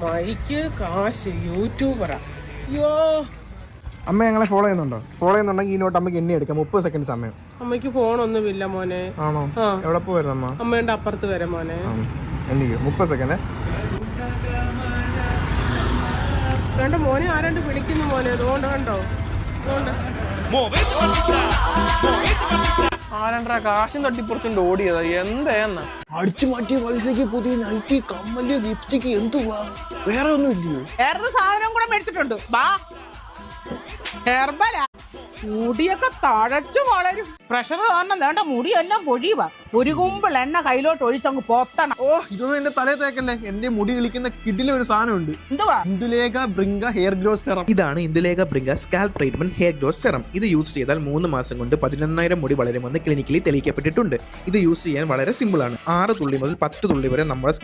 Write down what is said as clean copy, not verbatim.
Mic കാശ് യൂട്യൂബറാ. അയ്യോ, അമ്മ ഞങ്ങളെ ഫോളോ ചെയ്യുന്നുണ്ടെങ്കിൽ ഈ നോട്ട് അമ്മയ്ക്ക് എണ്ണി എടുക്കാം. 30 സെക്കൻഡ് സമയം. അമ്മയ്ക്ക് ഫോണൊന്നുമില്ല മോനെ. ആണോ? എവിടെ പോയിരുന്നു അമ്മ? അമ്മയുടെ അപ്പുറത്ത് വരെ മോനെ. എണ്ണിക്ക് 30 സെക്കൻഡ്. വേണ്ട മോനെ, ആരാണ്ട് വിളിക്കുന്നു മോനെ. അതുകൊണ്ട് കണ്ടോ, ആരണ്ടാ കാശും തട്ടിപ്പുറത്തുണ്ട് ഓടിയതാ. എന്താ അടിച്ചു മാറ്റിയ പൈസക്ക് പുതിയ നൈറ്റി, കമ്മല്, ലിപ്സ്റ്റിക്ക് എന്തുവാ? വേറെ ഒന്നും ഇല്ലയോ? വേറൊരു സാധനം കൂടെ മേടിച്ചിട്ടുണ്ട്. ബാ, ഹെർബല. മുടിയൊക്കെ തഴച്ചു വളരും. പ്രഷർ കാരണം വേണ്ട മുടിയെല്ലാം പൊഴിയുക. ഒരു കുമ്പിൾ എണ്ണ കയ്യിലോട്ട് ഒഴിച്ചങ്ങ് പൊത്തണം. ഓ, ഇതൊന്നും എന്റെ തലയിൽ തേക്കല്ലേ. എന്റെ മുടി കളിക്കുന്ന കിഡിലെ ഒരു സാധനമുണ്ട്. എന്തുവാ? Indulekha Bringha hair growth serum. ഇതാണ് Indulekha Bringha scalp treatment hair growth serum. ഇത് യൂസ് ചെയ്താൽ 3 മാസം കൊണ്ട് 11,000 മുടി വളരുമെന്ന് ക്ലിനിക്കലി തെളിയിക്കപ്പെട്ടിട്ടുണ്ട്. ഇത് യൂസ് ചെയ്യാൻ വളരെ സിമ്പിൾ ആണ്. 6 തുള്ളി മുതൽ 10 തുള്ളി വരെ നമ്മുടെ